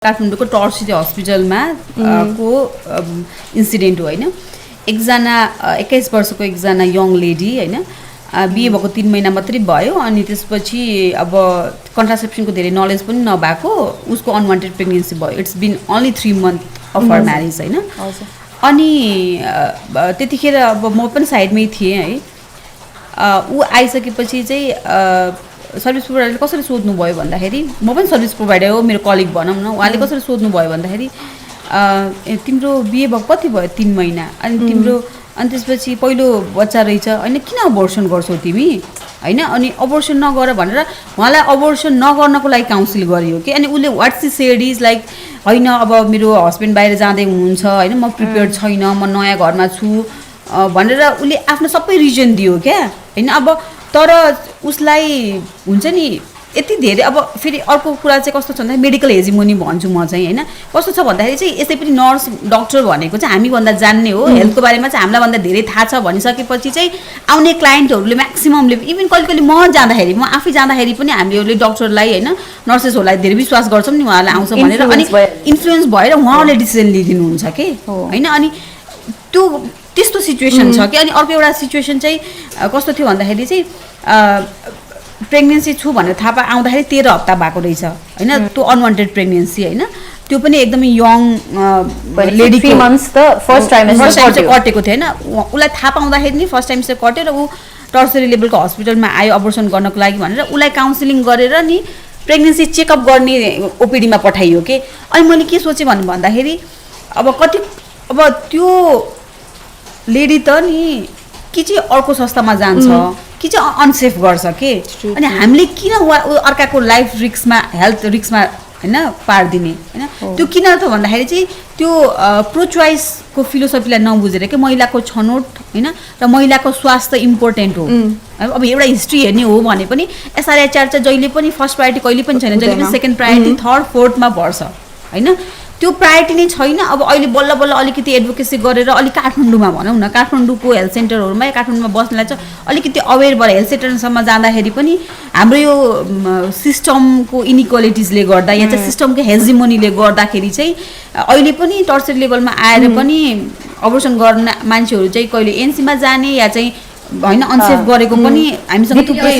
काठमाडौँको टर्सिटी हस्पिटलमा को इन्सिडेन्ट हो होइन। एकजना 21 वर्षको एकजना यङ लेडी होइन, बिहे भएको 3 महिना मात्रै भयो। अनि त्यसपछि अब कन्ट्रासेप्सनको धेरै नलेज पनि नभएको उसको अनवान्टेड प्रेग्नेन्सी भयो। It's been only 3 months of her marriage होइन। अनि त्यतिखेर अब म पनि साइडमै थिएँ है। ऊ आइसकेपछि चाहिँ सर्भिस प्रोभाइडरले कसरी सोध्नुभयो भन्दाखेरि, म पनि सर्भिस प्रोभाइडर हो, मेरो कलिग भनौँ न, उहाँले कसरी सोध्नुभयो भन्दाखेरि तिम्रो बिहे भएको कति भयो? 3 महिना। अनि त्यसपछि पहिलो बच्चा रहेछ होइन, किन अबोर्सन गर्छौ तिमी होइन। अनि अबोर्सन नगर भनेर उहाँलाई अबोर्सन नगर्नको लागि काउन्सिल गरियो कि। अनि उसले what she said is like होइन अब मेरो हस्बेन्ड बाहिर जाँदै हुनुहुन्छ होइन, म प्रिपेयर्ड छैन, म नयाँ घरमा छु भनेर उसले आफ्नो सबै रिजन दियो क्या होइन। अब तर उसलाई हुन्छ नि यति धेरै। अब फेरि अर्को कुरा चाहिँ कस्तो छ भन्दाखेरि मेडिकल हेजिमोनी भन्छु म चाहिँ होइन। कस्तो छ भन्दाखेरि चाहिँ यसै पनि नर्स डक्टर भनेको चाहिँ हामीभन्दा जान्ने हो, हेल्थको बारेमा चाहिँ हामीलाई भन्दा धेरै थाहा छ भनिसकेपछि चाहिँ आउने क्लाइन्टहरूले म्याक्सिममले इभन कहिले कहिले म जाँदाखेरि, म आफै जाँदाखेरि पनि हामीले डक्टरलाई होइन नर्सेसहरूलाई धेरै विश्वास गर्छौँ नि, उहाँलाई आउँछ भनेर। अनि इन्फ्लुएन्स भएर उहाँहरूले डिसिजन लिइदिनुहुन्छ कि होइन। अनि त्यो त्यस्तो सिचुएसन छ कि। अनि अर्को एउटा सिचुएसन चाहिँ कस्तो थियो भन्दाखेरि चाहिँ प्रेग्नेन्सी छु भनेर थाहा आउँदाखेरि 13 हप्ता भएको रहेछ होइन। त्यो अनवान्टेड प्रेग्नेन्सी होइन, त्यो पनि एकदमै यङ लेडी, 3 months त फर्स्ट टाइम कटेको थियो होइन। उसलाई थाहा पाउँदाखेरि नि फर्स्ट टाइम चाहिँ कट्यो र ऊ टर्सरी लेभलको हस्पिटलमा आयो अबोर्सन गर्नको लागि भनेर। उसलाई काउन्सिलिङ गरेर नि प्रेग्नेन्सी चेकअप गर्ने ओपिडीमा पठाइयो कि। अनि मैले के सोचेँ भन्दाखेरि अब त्यो लेडी त नि कि चाहिँ अर्को संस्थामा जान्छ कि चाहिँ अनसेफ गर्छ कि। अनि हामीले किन अर्काको लाइफ रिस्कमा, हेल्थ रिस्कमा होइन पारिदिने होइन। त्यो किन त भन्दाखेरि चाहिँ त्यो प्रो चोइसको फिलोसफीलाई नबुझेर कि महिलाको छनौट होइन र महिलाको स्वास्थ्य इम्पोर्टेन्ट हो। अब एउटा हिस्ट्री हेर्ने हो भने पनि एसआरआइचार चाहिँ जहिले पनि फर्स्ट प्रायोरिटी कहिले पनि छैन, जहिले पनि सेकेन्ड प्रायोरिटी, थर्ड, फोर्थमा पर्छ होइन। त्यो प्रायोरिटी नै छैन। अब अहिले बल्ल बल्ल अलिकति एडभोकेसी गरेर अलिक काठमाडौँमा भनौँ न, काठमाडौँको हेल्थ सेन्टरहरूमा काठमाडौँमा बस्नेलाई चाहिँ अलिकति अवेर भएर हेल्थ सेन्टरसम्म जाँदाखेरि पनि हाम्रो यो सिस्टमको इनइक्वालिटिजले गर्दा या चाहिँ सिस्टमको हेजिमोनीले गर्दाखेरि चाहिँ अहिले पनि टर्सरी लेभलमा आएर पनि अबोर्सन गर्न मान्छेहरू चाहिँ कहिले एनसीमा जाने या चाहिँ होइन अनसेफ गरेको पनि हामीसँग थुप्रै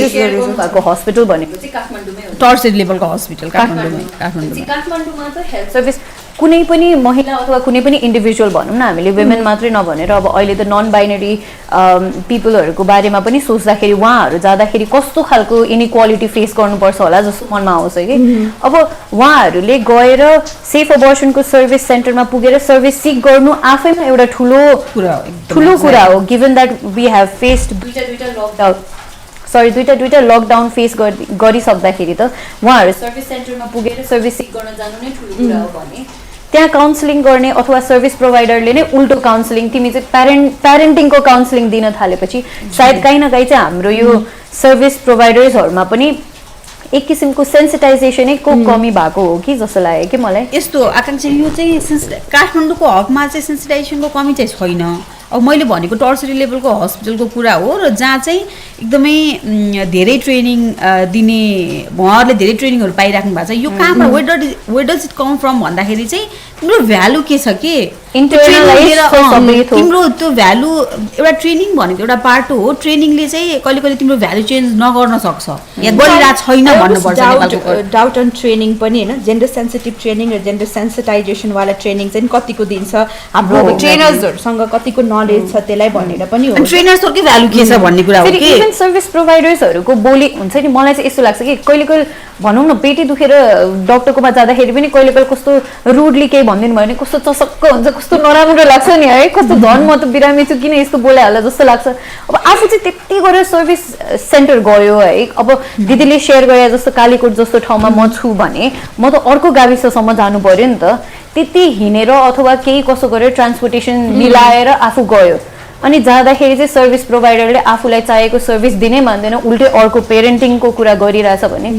हस्पिटल भनेको चाहिँ काठमाडौँमै हो, टर्सरी लेभलको हस्पिटल काठमाडौँमा त हेल्थ सर्भिस कुनै पनि महिला अथवा कुनै पनि इन्डिभिजुअल भनौँ न, हामीले वुमेन मात्रै नभनेर अब अहिले त नन बाइनरी पिपलहरूको बारेमा पनि सोच्दाखेरि उहाँहरू जाँदाखेरि कस्तो खालको इनइक्वालिटी फेस गर्नुपर्छ होला जस्तो मनमा आउँछ कि। अब उहाँहरूले गएर सेफ अबोर्सनको सर्भिस सेन्टरमा पुगेर सर्भिस सिक गर्नु आफैमा एउटा ठुलो कुरा हो, given that we have faced दुईटा लकडाउन फेस गरिसक्दाखेरि त उहाँहरू सर्भिस सेन्टरमा पुगेर सर्भिस सिक गर्न जानु नै ठुलो कुरा हो भने त्यहाँ काउन्सिलिङ गर्ने अथवा सर्भिस प्रोभाइडरले नै उल्टो काउन्सिलिङ, तिमी चाहिँ प्यारेन्टिङको काउन्सिलिङ दिन थालेपछि सायद कहीँ न कहीँ चाहिँ हाम्रो यो सर्भिस प्रोभाइडर्सहरूमा पनि एक किसिमको सेन्सिटाइजेसनको कमी भएको हो कि जस्तो लाग्यो कि मलाई। यस्तो आकाङ्क्षा, यो चाहिँ काठमाडौँको हकमा चाहिँ सेन्सिटाइजेसनको कमी चाहिँ छैन। अब मैले भनेको टर्सरी लेभलको हस्पिटलको कुरा हो र जहाँ चाहिँ एकदमै धेरै ट्रेनिङ दिने, उहाँहरूले धेरै ट्रेनिङहरू पाइराख्नु भएको छ। यो कहाँबाट where does it come from भन्दाखेरि चाहिँ तिम्रो भ्यालु के छ कि तिम्रो त्यो भ्यालु, एउटा ट्रेनिङ भनेको एउटा पार्ट हो। ट्रेनिङले चाहिँ कहिले कहिले तिम्रो भ्यालु चेन्ज नगर्न सक्छ या गरिरहेको छैन भन्नुपर्छ। डाउट अन ट्रेनिङ पनि होइन, जेन्डर सेन्सिटिभ ट्रेनिङ र जेन्डर सेन्सिटाइजेसनवाला ट्रेनिङ चाहिँ कतिको दिन्छ, हाम्रो ट्रेनर्सहरूसँग कतिको नलेज छ त्यसलाई भनेर पनि हो। ट्रेनर्सहरूकै भ्यालु के छ भन्ने कुरा हो कि। इभन सर्भिस प्रोभाइडर्सहरूको बोली हुन्छ नि, मलाई चाहिँ यस्तो लाग्छ कि कहिले कहिले भनौँ न पेटी दुखेर डक्टरकोमा जाँदाखेरि पनि कहिले कहिले कस्तो रुडली केही भनिदिनु भयो भने कस्तो चसक्क हुन्छ, कस्तो नराम्रो लाग्छ नि है, कस्तो धन म त बिरामी छु किन यस्तो बोलाइहाल्ला जस्तो लाग्छ। अब आफू चाहिँ त्यति गरेर सर्भिस सेन्टर गयो है, अब दिदीले सेयर गरे जस्तो कालीकोट जस्तो ठाउँमा म छु भने म त अर्को गाविससम्म जानु पर्यो नि त। त्यति हिँडेर अथवा केही कसो गरेर ट्रान्सपोर्टेसन मिलाएर आफू गयो अनि जाँदाखेरि चाहिँ सर्भिस प्रोभाइडरले आफूलाई चाहिएको सर्भिस दिनै मान्दैन, उल्टै अर्को पेरेन्टिङको कुरा गरिरहेछ भने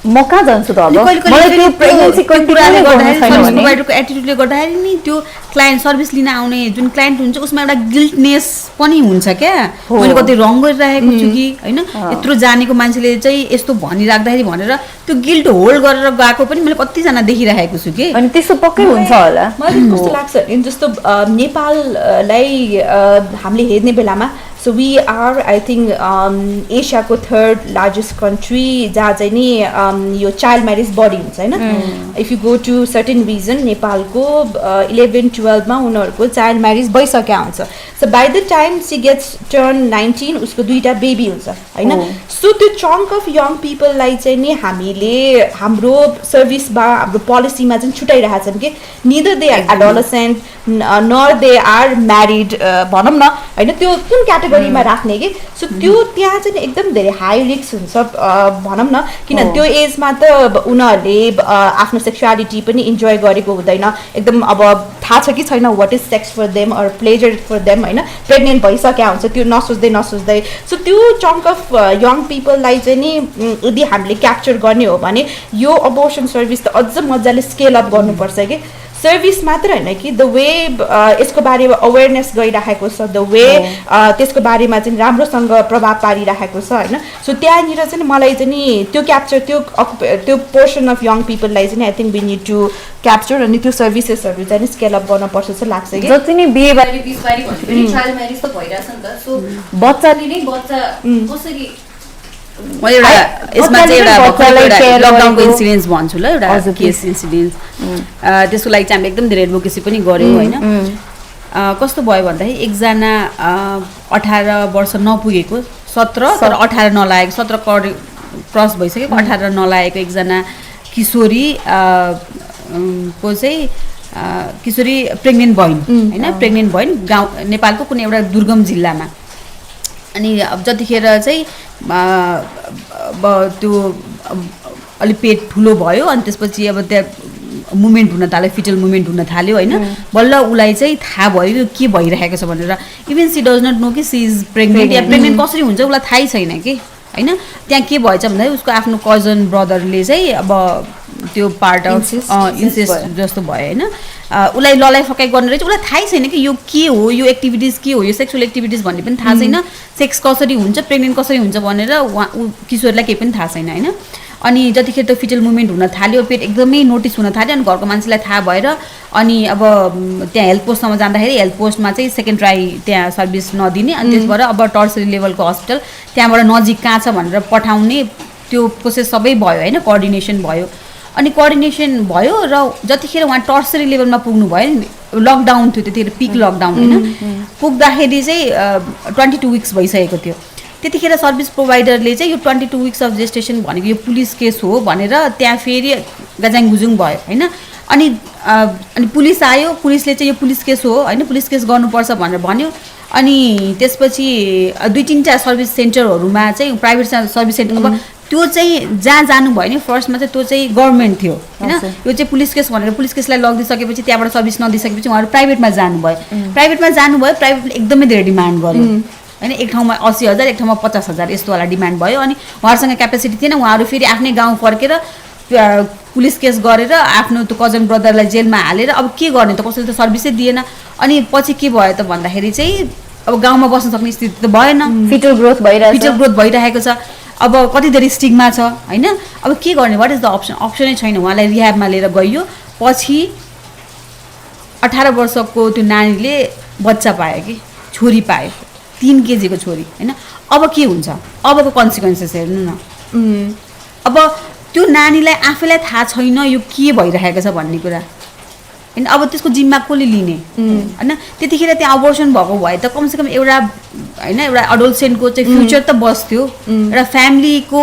म कहाँ जान्छु त अब अनि कहिले मलाई त्यो प्रेग्नेन्सी त्यो कुराले गर्दाखेरि सर्भिस कन्टिन्यू प्रोभाइडरको एटिट्युडले गर्दाखेरि नि त्यो क्लाइन्ट सर्भिस लिन आउने जुन क्लाइन्ट हुन्छ उसमा एउटा गिल्टनेस पनि हुन्छ क्या मैले कतै रङ गरिरहेको छु कि होइन यत्रो जानेको मान्छेले चाहिँ यस्तो भनिराख्दाखेरि भनेर त्यो गिल्ट होल्ड गरेर गएको पनि मैले कतिजना देखिरहेको छु कि अनि त्यस्तो पक्कै हुन्छ होला मलाई कस्तो लाग्छ भने जस्तो नेपाललाई हामीले हेर्ने बेलामा so we are I think एसियाको थर्ड लार्जेस्ट कन्ट्री जहाँ चाहिँ नि यो चाइल्ड म्यारेज बढी हुन्छ होइन if you go to certain region नेपालको 11-12मा उनीहरूको चाइल्ड म्यारेज भइसकेका हुन्छ so by the time she gets turn 19 उसको 2टा बेबी हुन्छ होइन सो त्यो चङ्क अफ यङ पिपललाई चाहिँ नि हामीले हाम्रो सर्भिसमा हाम्रो पोलिसीमा चाहिँ छुट्याइरहेछौँ कि neither they are adolescent nor they are married भनौँ न होइन त्यो कुन क्याटेगोरीमा राख्ने कि सो त्यो त्यहाँ चाहिँ एकदम धेरै हाई रिस्क हुन्छ भनौँ न किन त्यो एजमा त उनीहरूले आफ्नो सेक्सुअलिटी पनि इन्जोय गरेको हुँदैन एकदम अब थाहा छ कि छैन what is sex for them or pleasure for them होइन प्रेग्नेन्ट भइसकेका हुन्छ त्यो नसोच्दै सो त्यो चङ्क अफ यङ पिपललाई चाहिँ नि यदि हामीले क्याप्चर गर्ने हो भने यो अबोर्सन सर्भिस त अझ मजाले स्केल अप गर्नुपर्छ कि सर्भिस मात्र होइन कि द वे यसको बारेमा अवेरनेस गइरहेको छ द वे त्यसको बारेमा चाहिँ राम्रोसँग प्रभाव पारिरहेको छ होइन सो त्यहाँनिर चाहिँ मलाई चाहिँ नि त्यो क्याप्चर त्यो पोर्सन अफ यङ पिपललाई चाहिँ I think we need to capture अनि त्यो सर्भिसेसहरू चाहिँ स्केल अप गर्नुपर्छ जस्तो लाग्छ कि जति नै बिहे बारी चाइल्ड म्यारेज त भइरहेछ नि त सो बच्चाले नै बच्चा कसरी म एउटा यसमा चाहिँ एउटा लकडाउनको इन्सिडेन्स भन्छु ल एउटा केस इन्सिडेन्स त्यसको लागि चाहिँ हामीले एकदम धेरै एडभोकेसी पनि गऱ्यौँ होइन कस्तो भयो भन्दाखेरि एकजना 18 वर्ष नपुगेको 17 तर 18 नलागेको 17 क्रस भइसकेको 18 नलागेको एकजना किशोरी को चाहिँ किशोरी प्रेग्नेन्ट भइन् होइन प्रेग्नेन्ट भइन् गाउँ नेपालको कुनै एउटा दुर्गम जिल्लामा अनि अब जतिखेर चाहिँ त्यो अलिक पेट ठुलो भयो अनि त्यसपछि अब त्यहाँ मुभमेन्ट हुन थाल्यो फिटल मुभमेन्ट हुन थाल्यो होइन बल्ल उसलाई चाहिँ थाहा भयो के भइरहेको छ भनेर even she does not know कि सी इज प्रेग्नेन्ट या प्रेग्नेन्ट कसरी हुन्छ उसलाई थाहै छैन कि होइन त्यहाँ के भएछ भन्दाखेरि उसको आफ्नो कजन ब्रदरले चाहिँ अब त्यो पार्ट अफ इन्सेस्ट जस्तो भयो होइन उसलाई ललाइ फकाइ गर्ने रहेछ उसलाई थाहै छैन कि यो के हो यो एक्टिभिटिज के हो यो सेक्सुअल एक्टिभिटिज भन्ने पनि थाहा छैन सेक्स कसरी हुन्छ प्रेग्नेन्ट कसरी हुन्छ भनेर किशोरलाई केही पनि थाहा छैन होइन अनि जतिखेर त्यो फिटल मुभमेन्ट हुन थाल्यो पेट एकदमै नोटिस हुन थाल्यो अनि घरको मान्छेलाई थाहा भएर अनि अब त्यहाँ हेल्थ पोस्टसम्म जाँदाखेरि हेल्थ पोस्टमा चाहिँ सेकेन्ड ट्राई त्यहाँ सर्भिस नदिने अनि त्यसबाट अब टर्सरी लेभलको हस्पिटल त्यहाँबाट नजिक कहाँ छ भनेर पठाउने त्यो प्रोसेस सबै भयो होइन कोअर्डिनेसन भयो अनि कोअर्डिनेसन भयो र जतिखेर उहाँ टर्सरी लेभलमा पुग्नु भयो नि लकडाउन थियो त्यतिखेर पिक लकडाउन होइन पुग्दाखेरि चाहिँ 22 विक्स भइसकेको थियो त्यतिखेर सर्भिस प्रोभाइडरले चाहिँ यो 22 विक्स अफ जेस्टेसन भनेको यो पुलिस केस हो भनेर त्यहाँ फेरि गजाङ गुजुङ भयो होइन अनि पुलिस आयो पुलिसले चाहिँ यो पुलिस केस हो होइन पुलिस केस गर्नुपर्छ भनेर भन्यो अनि त्यसपछि 2-3टा सर्भिस सेन्टरहरूमा चाहिँ प्राइभेट सर्भिस सेन्टर अब त्यो चाहिँ जहाँ जानुभयो नि फर्स्टमा चाहिँ त्यो चाहिँ गभर्मेन्ट थियो होइन यो चाहिँ पुलिस केस भनेर पुलिस केसलाई लगिदिइसकेपछि त्यहाँबाट सर्भिस नदिइसकेपछि उहाँहरू प्राइभेटमा जानुभयो प्राइभेटले एकदमै धेरै डिमान्ड गर्यो होइन एक ठाउँमा 80,000 एक ठाउँमा 50,000 यस्तोवाला डिमान्ड भयो अनि उहाँहरूसँग क्यापेसिटी थिएन उहाँहरू फेरि आफ्नै गाउँ फर्केर पुलिस केस गरेर आफ्नो त्यो कजन ब्रदरलाई जेलमा हालेर अब के गर्ने त कसैले त सर्भिसै दिएन अनि पछि के भयो त भन्दाखेरि चाहिँ अब गाउँमा बस्न सक्ने स्थिति त भएन फिटल ग्रोथ भइरहेको छ अब कति धेरै स्टिग्मा छ होइन अब के गर्ने वाट इज द अप्सनै छैन उहाँलाई रिह्याबमा लिएर गइयो पछि 18 वर्षको त्यो नानीले बच्चा पायो कि छोरी पायो 3 केजीको छोरी होइन अब के हुन्छ अबको कन्सिक्वेन्सेस हेर्नु न अब त्यो नानीलाई आफैलाई थाहा छैन यो के भइरहेको छ भन्ने कुरा होइन अब त्यसको जिम्मा कसले लिने होइन त्यतिखेर त्यहाँ अबोर्सन भएको भए त कमसेकम एउटा होइन एउटा एडोल्सेन्टको चाहिँ फ्युचर त बस्थ्यो एउटा फ्यामिलीको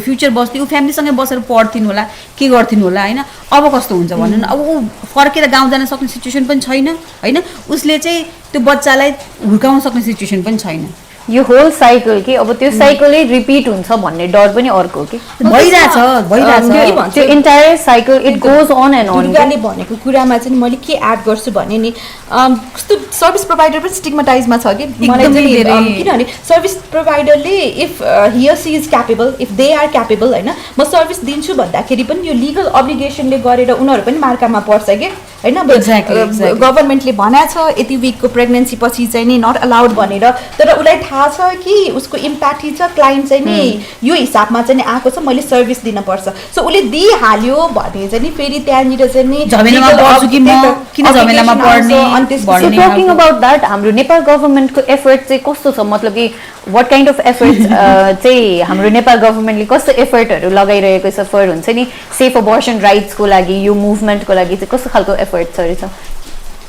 फ्युचर बस्थ्यो ऊ फ्यामिलीसँगै बसेर पढ्थिन् होला के गर्थिन् होला होइन अब कस्तो हुन्छ भन्नु न अब ऊ फर्केर गाउँ जान सक्ने सिचुएसन पनि छैन होइन उसले चाहिँ त्यो बच्चालाई हुर्काउन सक्ने सिचुएसन पनि छैन यो होल साइकल कि अब त्यो साइकलै रिपिट हुन्छ भन्ने डर पनि अर्को कि भइरहेछ त्यो entire cycle it goes on and on. दुर्गाले भनेको कुरामा चाहिँ मैले के एड गर्छु भने नि कस्तो सर्भिस प्रोभाइडर पनि स्टिग्माटाइजमा छ कि मलाई चाहिँ किनभने सर्भिस प्रोभाइडरले if here she is capable if they are capable होइन म सर्भिस दिन्छु भन्दाखेरि पनि यो लिगल अब्लिगेसनले गरेर उनीहरू पनि मार्कामा पर्छ कि होइन गभर्मेन्टले भनेको छ यति विकको प्रेग्नेन्सी पछि चाहिँ नि नट अलाउड भनेर तर उसलाई थाहा छ कि उसको इम्प्याक्ट छ क्लाइन्ट चाहिँ नि यो हिसाबमा चाहिँ नि आएको छ मैले सर्भिस दिनुपर्छ सो उसले दिइहाल्यो भने चाहिँ नि फेरि त्यहाँनिर चाहिँ नि टकिङ अबाउट द्याट हाम्रो नेपाल गभर्मेन्टको एफर्ट चाहिँ कस्तो छ मतलब कि वाट काइन्ड अफ एफर्ट्स चाहिँ हाम्रो नेपाल गभर्मेन्टले कस्तो एफर्टहरू लगाइरहेको छ फर हुन्छ नि सेफ अबर्सन राइट्सको लागि यो मुभमेन्टको लागि चाहिँ कस्तो खालको एफर्ट्सहरू छ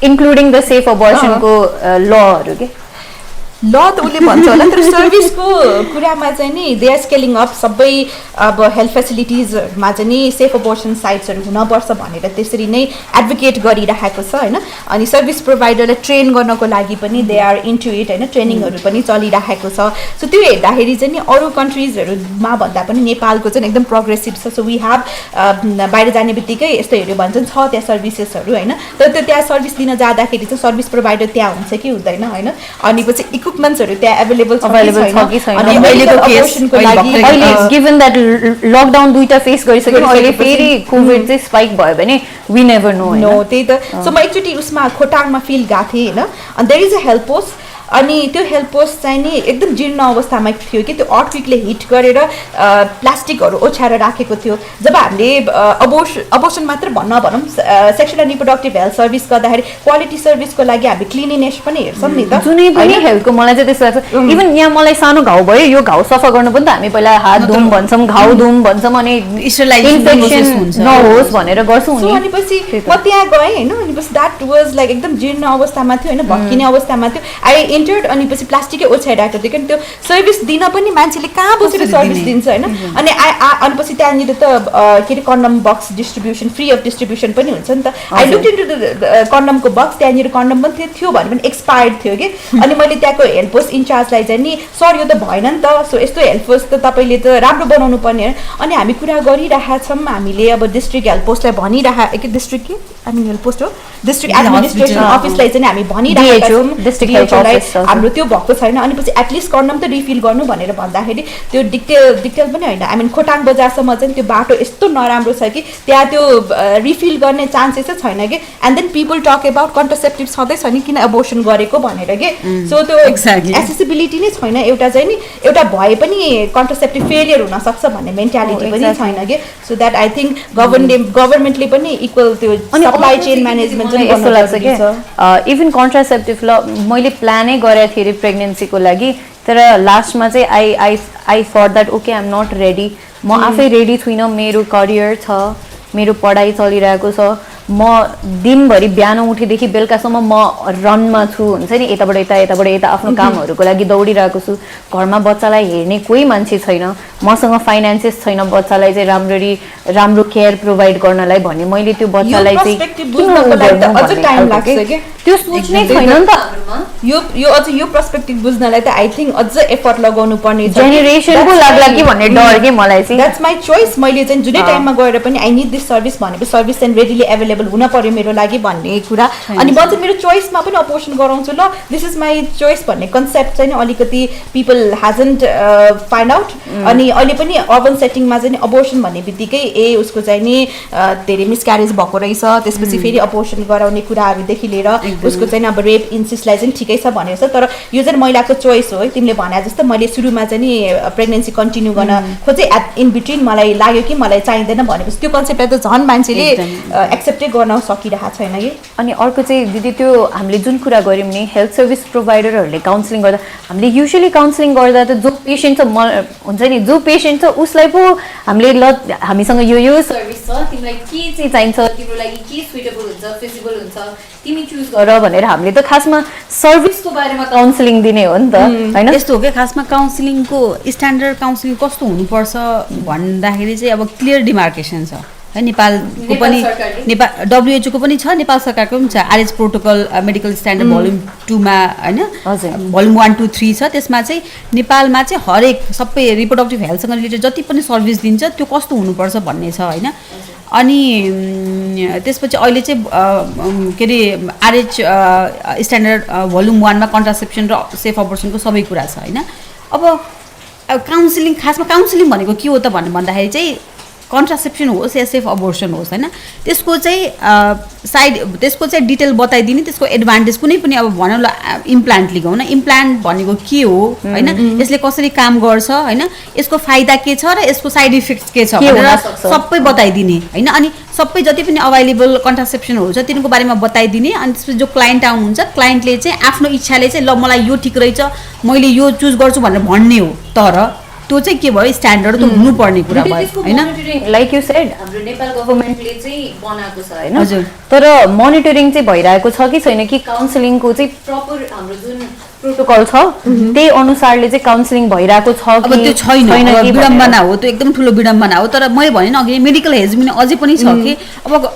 इन्क्लुडिङ द सेफ अबर्सनको लहरू के ल त उसले भन्छ होला तर सर्भिसको कुरामा चाहिँ नि दे आर स्केलिङ अप सबै अब हेल्थ फेसिलिटिजमा चाहिँ नि सेफ अबर्सन साइट्सहरू हुनपर्छ भनेर त्यसरी नै एडभोकेट गरिरहेको छ होइन अनि सर्भिस प्रोभाइडरलाई ट्रेन गर्नको लागि पनि दे आर इन्टु इट होइन ट्रेनिङहरू पनि चलिरहेको छ सो त्यो हेर्दाखेरि चाहिँ नि अरू कन्ट्रिजहरूमा भन्दा पनि नेपालको चाहिँ एकदम प्रोग्रेसिभ छ सो वी हेभ बाहिर जाने बित्तिकै यस्तो हेऱ्यो भने चाहिँ छ त्यहाँ सर्भिसेसहरू होइन तर त्यो त्यहाँ सर्भिस दिन जाँदाखेरि चाहिँ सर्भिस प्रोभाइडर त्यहाँ हुन्छ कि हुँदैन होइन अनि पछि इक्विपमेन्ट्सहरू त्यहाँ एभाइलेबल छ कि छैन अहिले गिभन द्याट लकडाउन दुईटा फेस गरिसक्यो अहिले फेरि कोभिड चाहिँ स्पाइक भयो भने वी नेभर नो त्यही त सो म एकचोटि उसमा खोटाङमा फिल गएको थिएँ होइन अनि there is a help post अनि त्यो हेल्प पोस्ट चाहिँ नि एकदम जीर्ण अवस्थामा थियो कि त्यो अर्थक्वेकले हिट गरेर प्लास्टिकहरू ओछ्याएर राखेको थियो जब हामीले अबोर्सन मात्र भनौँ sexual and reproductive health service गर्दाखेरि क्वालिटी सर्भिसको लागि हामी क्लिनिनेस पनि हेर्छौँ नि त जुनै पनि हेल्थको मलाई चाहिँ त्यस्तो लाग्छ इभन यहाँ मलाई सानो घाउ भयो यो घाउ सफा गर्नु पनि त हामी पहिला हात धुम भन्छौँ घाउ धुम भन्छौँ अनि इन्फेक्सन नहोस् भनेर गर्छौँ नि अनि पछि म त्यहाँ गएँ होइन अनि पछि द्याट वाज लाइक एकदम जीर्ण अवस्थामा थियो होइन भत्किने अवस्थामा थियो आई इन्टर्ड अनि पछि प्लास्टिकै ओछ्याइरहेको थियो किन त्यो सर्भिस दिन पनि मान्छेले कहाँ बसेर सर्भिस दिन्छ होइन अनि अनि पछि त्यहाँनिर त के अरे condom box distribution free of distribution पनि हुन्छ नि त आई लुक इन्टु द कन्डमको बक्स त्यहाँनिर कन्डम पनि थियो भने पनि एक्सपायर्ड थियो कि अनि मैले त्यहाँको हेल्थ पोस्ट इन्चार्जलाई चाहिँ नि सर यो त भएन नि त सो यस्तो हेल्थ पोस्ट त तपाईँले त राम्रो बनाउनु पर्ने अनि हामी कुरा गरिरहेका छौँ हामीले अब डिस्ट्रिक्ट हेल्थ पोस्टलाई भनिरहेको डिस्ट्रिक्ट के आई मिन हेल्थ पोस्ट हो डिस्ट्रिक्ट एडमिनिस्ट्रेसन अफिसलाई चाहिँ हामी भनिरहेका छौँ हाम्रो त्यो भएको छैन अनि पछि एटलिस्ट कन्डम त रिफिल गर्नु भनेर भन्दाखेरि त्यो डिटेल पनि होइन आई मिन खोटाङ बजारसम्म चाहिँ त्यो बाटो यस्तो नराम्रो छ कि त्यहाँ त्यो रिफिल गर्ने चान्सेसै छैन कि and then people talk about contraceptive छँदैछ नि किन एबोर्सन गरेको भनेर के सो त्यो एक्सेसिबिलिटी नै छैन एउटा चाहिँ नि एउटा भए पनि कन्ट्रासेप्टिभ फेलियर हुनसक्छ भन्ने मेन्टालिटी पनि छैन कि सो द्याट आई थिङ्क गभर्मेन्टले पनि इक्वल त्यो सप्लाई चेन म्यानेजमेन्ट चाहिँ यस्तो लाग्छ कि इभन कन्ट्रासेप्टिभ ल मैले प्लानै गरेको थिएँ अरे प्रेग्नेन्सीको लागि तर लास्टमा चाहिँ I for that okay I am not ready म आफै रेडी छुइनँ मेरो करियर छ मेरो पढाइ चलिरहेको छ म दिनभरि बिहान उठेदेखि बेलुकासम्म म रनमा छु हुन्छ नि यताबाट यता आफ्नो कामहरूको लागि दौडिरहेको छु घरमा बच्चालाई हेर्ने कोही मान्छे छैन मसँग फाइनेन्सेस छैन बच्चालाई चाहिँ राम्रो केयर प्रोभाइड गर्नलाई भने मैले त्यो बच्चालाई चाहिँ त्यो सोच्नै छैन नि त यो अझ यो पर्सपेक्टिभ बुझ्नलाई त आई थिङ्क अझ एफर्ट लगाउनु पर्ने जेनेरेसनको लाग्ला कि भन्ने डर के मलाई चाहिँ द्याट्स माई चोइस मैले चाहिँ जुनै टाइममा गएर पनि आई निड दिस सर्भिस भनेको सर्भिस चाहिँ रेडिली एभाइलेबल हुन पर्यो मेरो लागि भन्ने कुरा अनि म चाहिँ मेरो चोइसमा पनि अपोर्सन गराउँछु ल दिस इज माई चोइस भन्ने कन्सेप्ट चाहिँ अलिकति पिपल हेजन्ट फाइन्ड आउट अनि अहिले पनि अर्बन सेटिङमा चाहिँ अपोर्सन भन्ने बित्तिकै उसको चाहिँ नि धेरै मिसक्यारेज भएको रहेछ त्यसपछि फेरि अपोर्सन गराउने कुराहरूदेखि लिएर उसको चाहिँ अब रेप इन्सिसलाई चाहिँ ठिकै छ भनेर छ तर यो चाहिँ महिलाको चोइस हो है तिमीले भने जस्तो मैले सुरुमा चाहिँ नि प्रेग्नेन्सी कन्टिन्यू गर्न खोजेँ इन बिट्विन मलाई लाग्यो कि मलाई चाहिँदैन भनेपछि त्यो कन्सेप्टलाई त झन् मान्छेले एक्सेप्टै गर्न सकिरहेको छैन कि अनि अर्को चाहिँ दिदी त्यो हामीले जुन कुरा गऱ्यौँ नि हेल्थ सर्भिस प्रोभाइडरहरूले काउन्सिलिङ गर्दा हामीले युजुअली काउन्सिलिङ गर्दा त जो पेसेन्ट छ हुन्छ नि जो पेसेन्ट छ उसलाई पो हामीले ल हामीसँग यो सर्भिस छ तिमीलाई के चाहिँ चाहिन्छ तिम्रो लागि के सुइटेबल हुन्छ फिजिबल हुन्छ तिमी चुज गर भनेर हामीले त खासमा सर्भिसको बारेमा काउन्सिलिङ दिने हो नि त होइन यस्तो हो क्या खासमा काउन्सिलिङको स्ट्यान्डर्ड काउन्सिलिङ कस्तो हुनुपर्छ भन्दाखेरि चाहिँ अब क्लियर डिमार्केसन छ है नेपालको पनि नेपाल WHO को पनि छ, नेपाल सरकारको पनि छ, RH protocol medical standard volume 2 मा हैन, भोल्युम 1 2 3 छ। त्यसमा चाहिँ नेपालमा चाहिँ हरेक सबै रिप्रोडक्टिभ हेल्थसँग रिलेटेड जति पनि सर्भिस दिन्छ त्यो कस्तो हुनुपर्छ भन्ने छ हैन। अनि त्यसपछि अहिले चाहिँ के अरे आरएच स्ट्यान्डर्ड भोल्युम 1 मा कन्ट्रासेप्सन र सेफ अबर्सनको सबै कुरा छ हैन। अब काउन्सिलिङ, खासमा काउन्सिलिङ भनेको के हो त भन्दाखेरि चाहिँ कन्ट्रासेप्सन होस् या सेफ अबोर्सन होस् हैन, त्यसको चाहिँ डिटेल बताइदिने, त्यसको एडभान्टेज कुनै पनि अब भनौँ ल इम्प्लान्ट लिगौँ न, इम्प्लान्ट भनेको के हो हैन, यसले कसरी काम गर्छ हैन, यसको फाइदा के छ र यसको साइड इफेक्ट्स के छ भनेर सबै बताइदिने हैन। अनि सबै जति पनि अभाइलेबल कन्ट्रासेप्सनहरू छ तिनको बारेमा बताइदिने। अनि त्यसपछि जो क्लाइन्ट आउनुहुन्छ क्लाइन्टले चाहिँ आफ्नो इच्छाले चाहिँ ल मलाई यो ठिक रहेछ मैले यो चुज गर्छु भनेर भन्ने हो, तर त्यो चाहिँ के भयो स्ट्यान्डर्ड त हुनुपर्ने कुरा भयो हैन। लाइक यु सेड हाम्रो नेपाल गभर्नमेन्टले चाहिँ बनाएको छ हैन, हजुर, तर मोनिटरिङ चाहिँ भइरहेको छ कि छैन कि काउन्सिलिङको चाहिँ प्रपर हाम्रो जुन प्रोटोकल छ त्यही अनुसारले चाहिँ काउन्सिलिङ भइरहेको छ अब त्यो छैन, विडम्बना हो, त्यो एकदम ठुलो विडम्बना हो। तर मैले भने नि अघि मेडिकल हेजिङ अझै पनि छ कि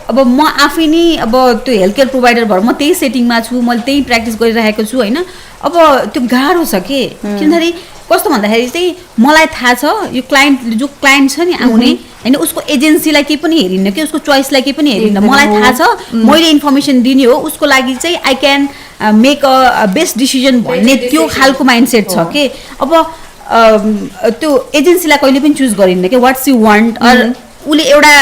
अब म आफै नै अब त्यो हेल्थ केयर प्रोभाइडर भएर म त्यही सेटिङमा छु, मैले त्यही प्र्याक्टिस गरिरहेको छु हैन। अब त्यो गाह्रो छ कि किनभने कस्तो भन्दाखेरि चाहिँ मलाई थाहा छ यो जो क्लाइन्ट छ नि आउने हैन, उसको एजेन्सीलाई केही पनि हेरिन्न कि उसको चोइसलाई केही पनि हेरिन्न, मलाई थाहा छ मैले इन्फर्मेसन दिने हो उसको लागि चाहिँ I can make a best decision भन्ने त्यो खालको माइन्डसेट छ कि। अब त्यो एजेन्सीलाई कहिले पनि चुज गरिन्न कि वाट्स यु वान्ट, उसले एउटा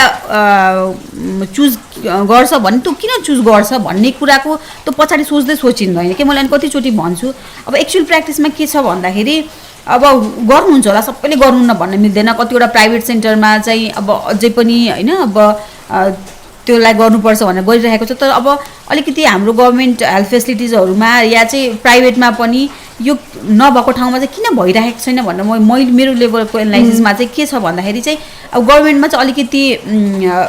चुज गर्छ भने त्यो किन चुज गर्छ भन्ने कुराको त्यो पछाडि सोचिँदैन कि। मैले कतिचोटि भन्छु अब एक्चुअल प्र्याक्टिसमा के छ भन्दाखेरि अब गर्नुहुन्छ होला, सबैले गर्नुहुन्न भन्न मिल्दैन, कतिवटा प्राइभेट सेन्टरमा चाहिँ अब अझै पनि हैन अब त्यसलाई गर्नुपर्छ भनेर गरिरहेको छ। तर अब अलिकति हाम्रो गभर्मेन्ट हेल्थ फेसिलिटिजहरूमा या चाहिँ प्राइभेटमा पनि यो नभएको ठाउँमा चाहिँ किन भइरहेको छैन भनेर मैले मेरो लेभलको एनालाइसिसमा चाहिँ के छ भन्दाखेरि चाहिँ अब गभर्मेन्टमा चाहिँ अलिकति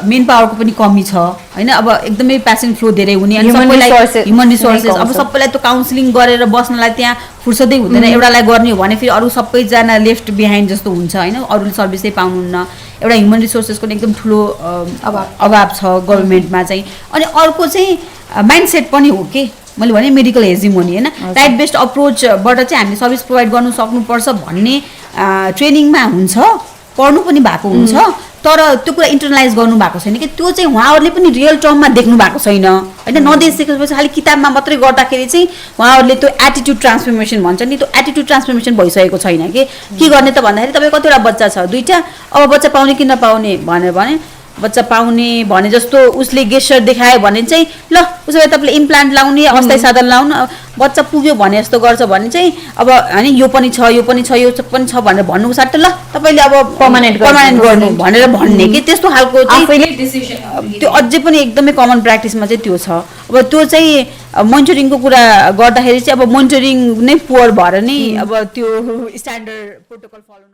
मेन पावरको पनि कमी छ हैन। अब एकदमै पेसेन्ट फ्लो धेरै हुने अनि सबैलाई ह्युमन रिसोर्सेस, अब सबैलाई त्यो काउन्सिलिङ गरेर बस्नलाई त्यहाँ फुर्सदै हुँदैन, एउटालाई गर्ने हो भने फेरि अरू सबैजना लेफ्ट बिहाइन्ड जस्तो हुन्छ हैन, अरूले सर्भिसै पाउनुहुन्न, एउटा ह्युमन रिसोर्सेसको एकदम ठुलो अभाव छ गभर्मेन्टमा चाहिँ। अनि अर्को चाहिँ माइन्डसेट पनि हो कि मैले भने मेडिकल हेजिङ हो नि हैन, राइट बेस्ट अप्रोचबाट चाहिँ हामीले सर्भिस प्रोभाइड गर्नु सक्नुपर्छ भन्ने ट्रेनिङमा हुन्छ, पढ्नु पनि भएको हुन्छ, तर त्यो कुरा इन्टरनलाइज गर्नु भएको छैन कि। त्यो चाहिँ उहाँहरूले पनि रियल टर्ममा देख्नु भएको छैन हैन। नदेखेपछि खालि किताबमा मात्रै गर्दाखेरि चाहिँ उहाँहरूले त्यो एटिट्युड ट्रान्सफर्मेसन भन्छ नि, त्यो एटिट्युड ट्रान्सफर्मेसन भइसकेको छैन कि। के गर्ने त भन्दाखेरि तपाईँ कतिवटा बच्चा छ, दुईवटा, अब बच्चा पाउने कि नपाउने भने बच्चा पाउने भने जस्तो उसले गेस्चर देखायो भने चाहिँ ल उसो भए तपाईँले इम्प्लान्ट लाउने अस्थायी साधन लाउनु, बच्चा पुग्यो भने जस्तो गर्छ भने चाहिँ अब होइन यो पनि छ यो पनि छ यो पनि छ भनेर भन्नुको साथ ल तपाईँले अब पर्मानेन्ट गर्नु भनेर भन्ने कि त्यस्तो खालको त्यो अझै पनि एकदमै कमन प्र्याक्टिसमा चाहिँ त्यो छ। अब त्यो चाहिँ मोनिटरिङको कुरा गर्दाखेरि चाहिँ अब मोनिटरिङ नै पुवर भएर नै अब त्यो स्ट्यान्डर्ड प्रोटोकल फलो